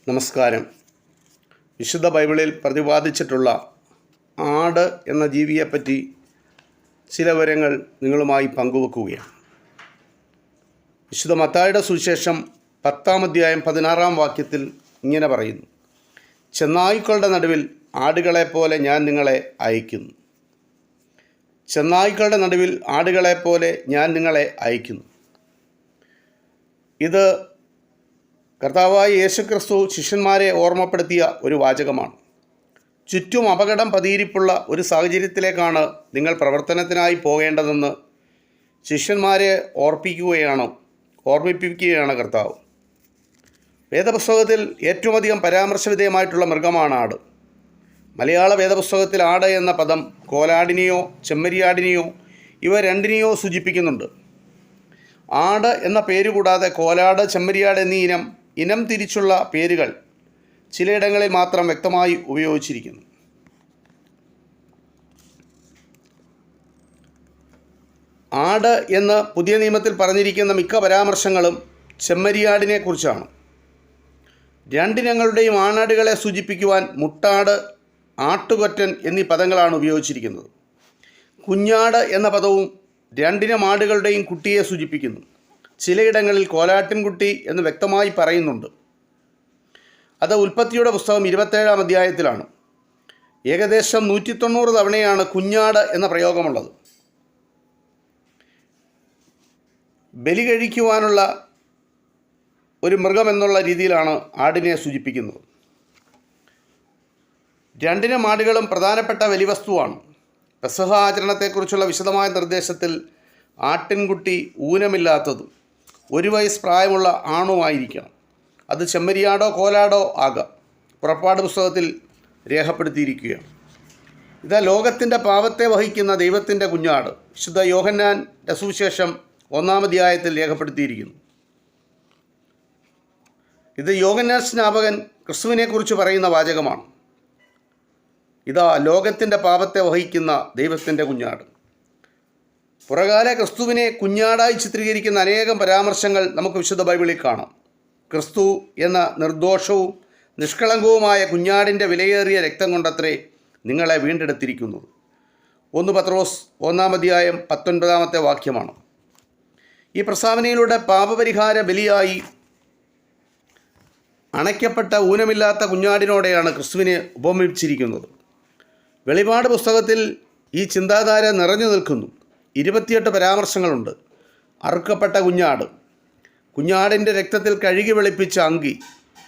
നമസ്കാരം. വിശുദ്ധ ബൈബിളിൽ പ്രതിപാദിച്ചിട്ടുള്ള ആട് എന്ന ജീവിയെപ്പറ്റി ചില വിവരങ്ങൾ നിങ്ങളുമായി പങ്കുവെക്കുകയാണ്. വിശുദ്ധ മത്തായിയുടെ സുവിശേഷം 10-ാം അധ്യായം 16-ാം വാക്യത്തിൽ ഇങ്ങനെ പറയുന്നു: ചെന്നായ്ക്കളുടെ നടുവിൽ ആടുകളെപ്പോലെ ഞാൻ നിങ്ങളെ അയക്കുന്നു. ചെന്നായ്ക്കളുടെ നടുവിൽ ആടുകളെപ്പോലെ ഞാൻ നിങ്ങളെ അയക്കുന്നു. ഇത് കർത്താവായ യേശുക്രിസ്തു ശിഷ്യന്മാരെ ഓർമ്മപ്പെടുത്തിയ ഒരു വാചകമാണ്. ചുറ്റും അപകടം പതിയിരിപ്പുള്ള ഒരു സാഹചര്യത്തിലേക്കാണ് നിങ്ങൾ പ്രവർത്തനത്തിനായി പോകേണ്ടതെന്ന് ശിഷ്യന്മാരെ ഓർമ്മിപ്പിക്കുകയാണ് കർത്താവ്. വേദപുസ്തകത്തിൽ ഏറ്റവും അധികം പരാമർശവിധേയമായിട്ടുള്ള മൃഗമാണ് ആട്. മലയാള വേദപുസ്തകത്തിൽ ആട് എന്ന പദം കോലാടിനെയോ ചെമ്മരിയാടിനെയോ ഇവ രണ്ടിനെയോ സൂചിപ്പിക്കുന്നുണ്ട്. ആട് എന്ന പേര് കൂടാതെ കോലാട്, ചെമ്മരിയാട് എന്നീ ഇനം തിരിച്ചുള്ള പേരുകൾ ചിലയിടങ്ങളിൽ മാത്രം വ്യക്തമായി ഉപയോഗിച്ചിരിക്കുന്നു. ആട് എന്ന് പുതിയ നിയമത്തിൽ പറഞ്ഞിരിക്കുന്ന മിക്ക പരാമർശങ്ങളും ചെമ്മരിയാടിനെ കുറിച്ചാണ്. രണ്ടിനങ്ങളുടെയും ആണാടുകളെ സൂചിപ്പിക്കുവാൻ മുട്ടാട്, ആട്ടുകൊറ്റൻ എന്നീ പദങ്ങളാണ് ഉപയോഗിച്ചിരിക്കുന്നത്. കുഞ്ഞാട് എന്ന പദവും രണ്ടിനം ആടുകളുടെയും കുട്ടിയെ സൂചിപ്പിക്കുന്നു. ചിലയിടങ്ങളിൽ കോലാട്ടിൻകുട്ടി എന്ന് വ്യക്തമായി പറയുന്നുണ്ട്. അത് ഉൽപ്പത്തിയുടെ പുസ്തകം 27-ാം അധ്യായത്തിലാണ്. ഏകദേശം 190 തവണയാണ് കുഞ്ഞാട് എന്ന പ്രയോഗമുള്ളത്. ബലി കഴിക്കുവാനുള്ള ഒരു മൃഗമെന്നുള്ള രീതിയിലാണ് ആടിനെ സൂചിപ്പിക്കുന്നത്. രണ്ടിനം ആടുകളും പ്രധാനപ്പെട്ട ബലിവസ്തുവാണ്. പെസഹ ആചരണത്തെക്കുറിച്ചുള്ള വിശദമായ നിർദ്ദേശത്തിൽ ആട്ടിൻകുട്ടി ഊനമില്ലാത്തതും 1 വയസ്സ് പ്രായമുള്ള ആണുമായിരിക്കണം. അത് ചെമ്മരിയാടോ കോലാടോ ആകാം. പുറപ്പാട് പുസ്തകത്തിൽ രേഖപ്പെടുത്തിയിരിക്കുകയാണ്. ഇതാ ലോകത്തിൻ്റെ പാപത്തെ വഹിക്കുന്ന ദൈവത്തിൻ്റെ കുഞ്ഞാട്. വിശുദ്ധ യോഹന്നാൻ്റെ സുവിശേഷം 1-ാം അധ്യായത്തിൽ രേഖപ്പെടുത്തിയിരിക്കുന്നു. ഇത് യോഹന്നാൻ സ്നാപകൻ ക്രിസ്തുവിനെക്കുറിച്ച് പറയുന്ന വാചകമാണ്. ഇതാ ലോകത്തിൻ്റെ പാപത്തെ വഹിക്കുന്ന ദൈവത്തിൻ്റെ കുഞ്ഞാട്. പുറകാല ക്രിസ്തുവിനെ കുഞ്ഞാടായി ചിത്രീകരിക്കുന്ന അനേകം പരാമർശങ്ങൾ നമുക്ക് വിശുദ്ധ ബൈബിളിൽ കാണാം. ക്രിസ്തു എന്ന നിർദോഷവും നിഷ്കളങ്കവുമായ കുഞ്ഞാടിൻ്റെ വിലയേറിയ രക്തം കൊണ്ടത്രേ നിങ്ങളെ വീണ്ടെടുത്തിരിക്കുന്നത്. 1 പത്രോസ് 1-ാം അധ്യായം 19-ാമത്തെ വാക്യമാണ്. ഈ പ്രസ്താവനയിലൂടെ പാപപരിഹാര ബലിയായി അണയ്ക്കപ്പെട്ട ഊനമില്ലാത്ത കുഞ്ഞാടിനോടെയാണ് ക്രിസ്തുവിനെ ഉപമിച്ചിരിക്കുന്നത്. വെളിപാട് പുസ്തകത്തിൽ ഈ ചിന്താധാര നിറഞ്ഞു നിൽക്കുന്നു. 28 പരാമർശങ്ങളുണ്ട്. അറുക്കപ്പെട്ട കുഞ്ഞാട്, കുഞ്ഞാടിൻ്റെ രക്തത്തിൽ കഴുകി വെളുപ്പിച്ച അങ്കി,